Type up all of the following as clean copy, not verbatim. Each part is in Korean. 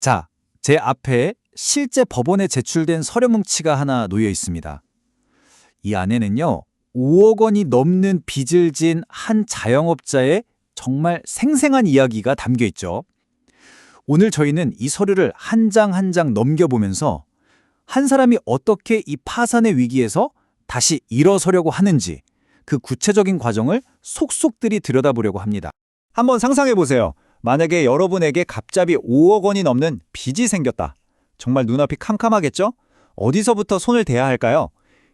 자, 제 앞에 실제 법원에 제출된 서류 뭉치가 하나 놓여 있습니다. 이 안에는요, 5억 원이 넘는 빚을 진 한 자영업자의 정말 생생한 이야기가 담겨 있죠. 오늘 저희는 이 서류를 한 장 한 장 넘겨보면서 한 사람이 어떻게 이 파산의 위기에서 다시 일어서려고 하는지 그 구체적인 과정을 속속들이 들여다보려고 합니다. 한번 상상해 보세요. 만약에 여러분에게 갑자기 5억 원이 넘는 빚이 생겼다. 정말 눈앞이 캄캄하겠죠? 어디서부터 손을 대야 할까요?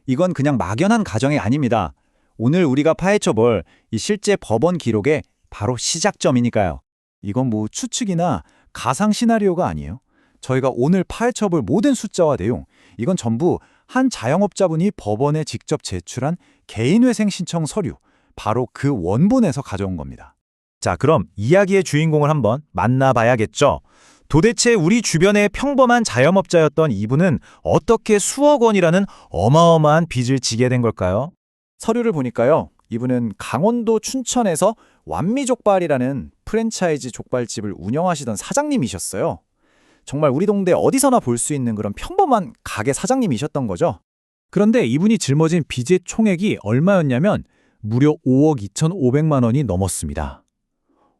이건 그냥 막연한 가정이 아닙니다. 오늘 우리가 파헤쳐볼 이 실제 법원 기록의 바로 시작점이니까요. 이건 뭐 추측이나 가상 시나리오가 아니에요. 저희가 오늘 파헤쳐볼 모든 숫자와 내용, 이건 전부 한 자영업자분이 법원에 직접 제출한 개인회생 신청 서류, 바로 그 원본에서 가져온 겁니다. 자, 그럼 이야기의 주인공을 한번 만나봐야겠죠. 도대체 우리 주변의 평범한 자영업자였던 이분은 어떻게 수억 원이라는 어마어마한 빚을 지게 된 걸까요? 서류를 보니까요, 이분은 강원도 춘천에서 완미족발이라는 프랜차이즈 족발집을 운영하시던 사장님이셨어요. 정말 우리 동네 어디서나 볼 수 있는 그런 평범한 가게 사장님이셨던 거죠. 그런데 이분이 짊어진 빚의 총액이 얼마였냐면 무려 5억 2,500만 원이 넘었습니다.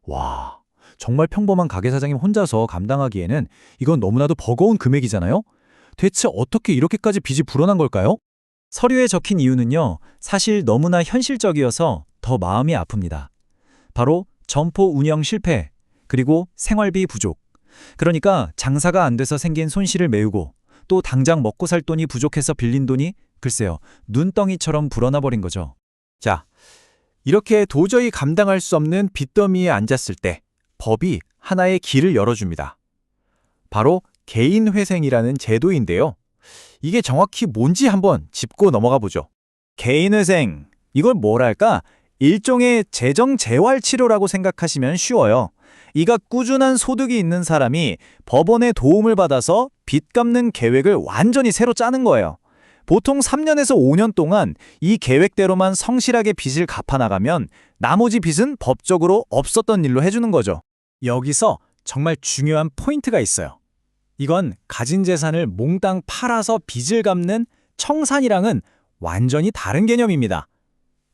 와, 정말 평범한 가게 사장님 혼자서 감당하기에는 이건 너무나도 버거운 금액이잖아요? 대체 어떻게 이렇게까지 빚이 불어난 걸까요? 서류에 적힌 이유는요, 사실 너무나 현실적이어서 더 마음이 아픕니다. 바로 점포 운영 실패, 그리고 생활비 부족. 그러니까 장사가 안 돼서 생긴 손실을 메우고 또 당장 먹고 살 돈이 부족해서 빌린 돈이 글쎄요, 눈덩이처럼 불어나 버린 거죠. 자, 이렇게 도저히 감당할 수 없는 빚더미에 앉았을 때 법이 하나의 길을 열어줍니다. 바로 개인회생이라는 제도인데요. 이게 정확히 뭔지 한번 짚고 넘어가 보죠. 개인회생, 이걸 뭐랄까? 일종의 재정재활치료라고 생각하시면 쉬워요. 이가 꾸준한 소득이 있는 사람이 법원의 도움을 받아서 빚 갚는 계획을 완전히 새로 짜는 거예요. 보통 3년에서 5년 동안 이 계획대로만 성실하게 빚을 갚아나가면 나머지 빚은 법적으로 없었던 일로 해주는 거죠. 여기서 정말 중요한 포인트가 있어요. 이건 가진 재산을 몽땅 팔아서 빚을 갚는 청산이랑은 완전히 다른 개념입니다.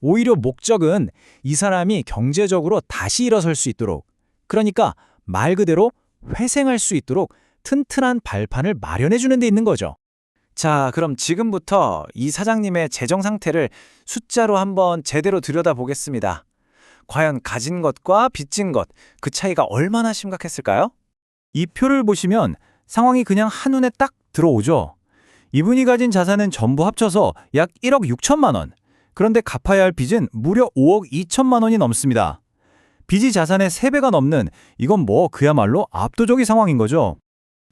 오히려 목적은 이 사람이 경제적으로 다시 일어설 수 있도록, 그러니까 말 그대로 회생할 수 있도록 튼튼한 발판을 마련해 주는 데 있는 거죠. 자, 그럼 지금부터 이 사장님의 재정 상태를 숫자로 한번 제대로 들여다보겠습니다. 과연 가진 것과 빚진 것, 그 차이가 얼마나 심각했을까요? 이 표를 보시면 상황이 그냥 한눈에 딱 들어오죠. 이분이 가진 자산은 전부 합쳐서 약 1억 6천만 원. 그런데 갚아야 할 빚은 무려 5억 2천만 원이 넘습니다. 빚이 자산의 3배가 넘는, 이건 뭐 그야말로 압도적인 상황인 거죠.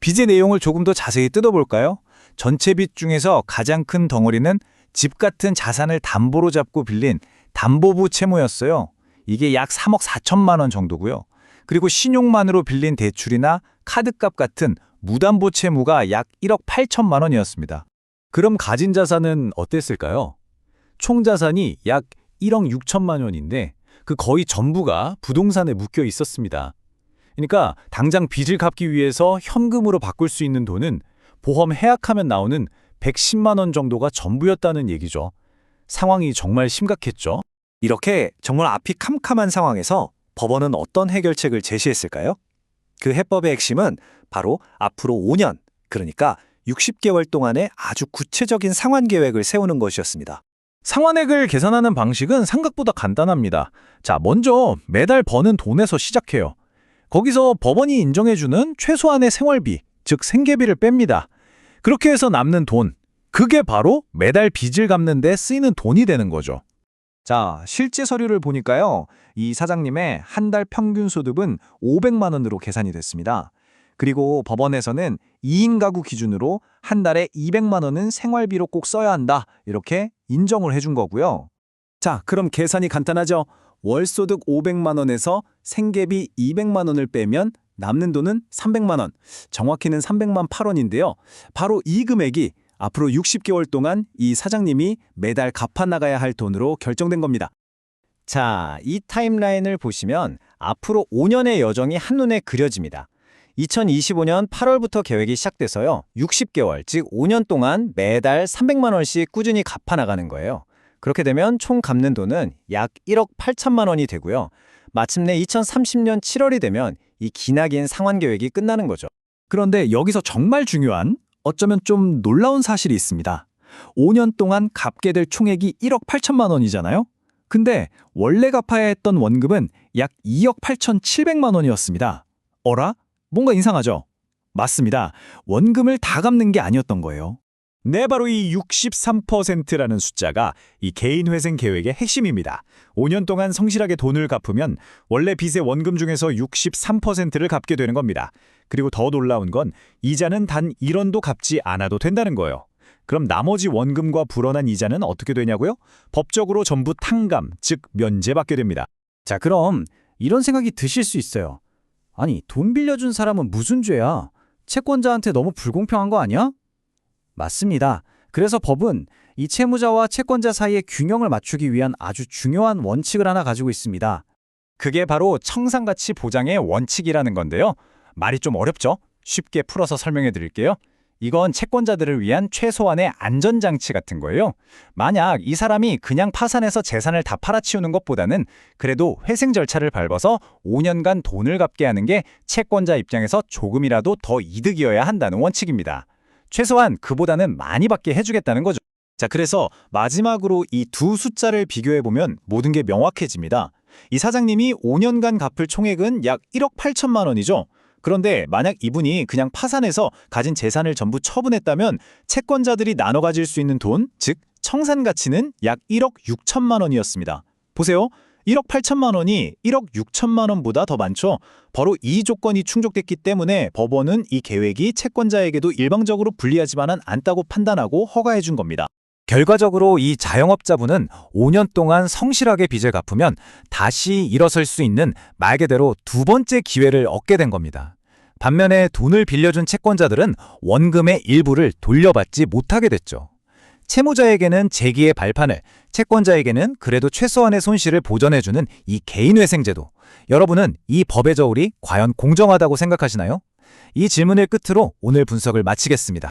빚의 내용을 조금 더 자세히 뜯어볼까요? 전체 빚 중에서 가장 큰 덩어리는 집 같은 자산을 담보로 잡고 빌린 담보부 채무였어요. 이게 약 3억 4천만 원 정도고요. 그리고 신용만으로 빌린 대출이나 카드값 같은 무담보 채무가 약 1억 8천만 원이었습니다. 그럼 가진 자산은 어땠을까요? 총 자산이 약 1억 6천만 원인데 그 거의 전부가 부동산에 묶여 있었습니다. 그러니까 당장 빚을 갚기 위해서 현금으로 바꿀 수 있는 돈은 보험 해약하면 나오는 110만 원 정도가 전부였다는 얘기죠. 상황이 정말 심각했죠. 이렇게 정말 앞이 캄캄한 상황에서 법원은 어떤 해결책을 제시했을까요? 그 해법의 핵심은 바로 앞으로 5년, 그러니까 60개월 동안의 아주 구체적인 상환 계획을 세우는 것이었습니다. 상환액을 계산하는 방식은 생각보다 간단합니다. 자, 먼저 매달 버는 돈에서 시작해요. 거기서 법원이 인정해주는 최소한의 생활비, 즉 생계비를 뺍니다. 그렇게 해서 남는 돈, 그게 바로 매달 빚을 갚는 데 쓰이는 돈이 되는 거죠. 자, 실제 서류를 보니까요, 이 사장님의 한 달 평균 소득은 500만 원으로 계산이 됐습니다. 그리고 법원에서는 2인 가구 기준으로 한 달에 200만 원은 생활비로 꼭 써야 한다, 이렇게 인정을 해준 거고요. 자, 그럼 계산이 간단하죠? 월소득 500만 원에서 생계비 200만 원을 빼면 남는 돈은 300만 원, 정확히는 300만 8원인데요. 바로 이 금액이 앞으로 60개월 동안 이 사장님이 매달 갚아나가야 할 돈으로 결정된 겁니다. 자, 이 타임라인을 보시면 앞으로 5년의 여정이 한눈에 그려집니다. 2025년 8월부터 계획이 시작돼서요. 60개월, 즉 5년 동안 매달 300만 원씩 꾸준히 갚아나가는 거예요. 그렇게 되면 총 갚는 돈은 약 1억 8천만 원이 되고요. 마침내 2030년 7월이 되면 이 기나긴 상환 계획이 끝나는 거죠. 그런데 여기서 정말 중요한, 어쩌면 좀 놀라운 사실이 있습니다. 5년 동안 갚게 될 총액이 1억 8천만 원이잖아요? 근데 원래 갚아야 했던 원금은 약 2억 8천7백만 원이었습니다. 어라? 뭔가 이상하죠? 맞습니다. 원금을 다 갚는 게 아니었던 거예요. 네, 바로 이 63%라는 숫자가 이 개인회생 계획의 핵심입니다. 5년 동안 성실하게 돈을 갚으면 원래 빚의 원금 중에서 63%를 갚게 되는 겁니다. 그리고 더 놀라운 건 이자는 단 1원도 갚지 않아도 된다는 거예요. 그럼 나머지 원금과 불어난 이자는 어떻게 되냐고요? 법적으로 전부 탕감, 즉 면제받게 됩니다. 자, 그럼 이런 생각이 드실 수 있어요. 아니, 돈 빌려준 사람은 무슨 죄야? 채권자한테 너무 불공평한 거 아니야? 맞습니다. 그래서 법은 이 채무자와 채권자 사이의 균형을 맞추기 위한 아주 중요한 원칙을 하나 가지고 있습니다. 그게 바로 청산가치 보장의 원칙이라는 건데요. 말이 좀 어렵죠? 쉽게 풀어서 설명해 드릴게요. 이건 채권자들을 위한 최소한의 안전장치 같은 거예요. 만약 이 사람이 그냥 파산해서 재산을 다 팔아치우는 것보다는 그래도 회생 절차를 밟아서 5년간 돈을 갚게 하는 게 채권자 입장에서 조금이라도 더 이득이어야 한다는 원칙입니다. 최소한 그보다는 많이 받게 해주겠다는 거죠. 자, 그래서 마지막으로 이 두 숫자를 비교해보면 모든 게 명확해집니다. 이 사장님이 5년간 갚을 총액은 약 1억 8천만 원이죠. 그런데 만약 이분이 그냥 파산해서 가진 재산을 전부 처분했다면 채권자들이 나눠 가질 수 있는 돈, 즉 청산 가치는 약 1억 6천만 원이었습니다. 보세요. 1억 8천만 원이 1억 6천만 원보다 더 많죠. 바로 이 조건이 충족됐기 때문에 법원은 이 계획이 채권자에게도 일방적으로 불리하지만은 않다고 판단하고 허가해 준 겁니다. 결과적으로 이 자영업자분은 5년 동안 성실하게 빚을 갚으면 다시 일어설 수 있는 말 그대로 두 번째 기회를 얻게 된 겁니다. 반면에 돈을 빌려준 채권자들은 원금의 일부를 돌려받지 못하게 됐죠. 채무자에게는 재기의 발판을, 채권자에게는 그래도 최소한의 손실을 보전해주는 이 개인회생제도. 여러분은 이 법의 저울이 과연 공정하다고 생각하시나요? 이 질문을 끝으로 오늘 분석을 마치겠습니다.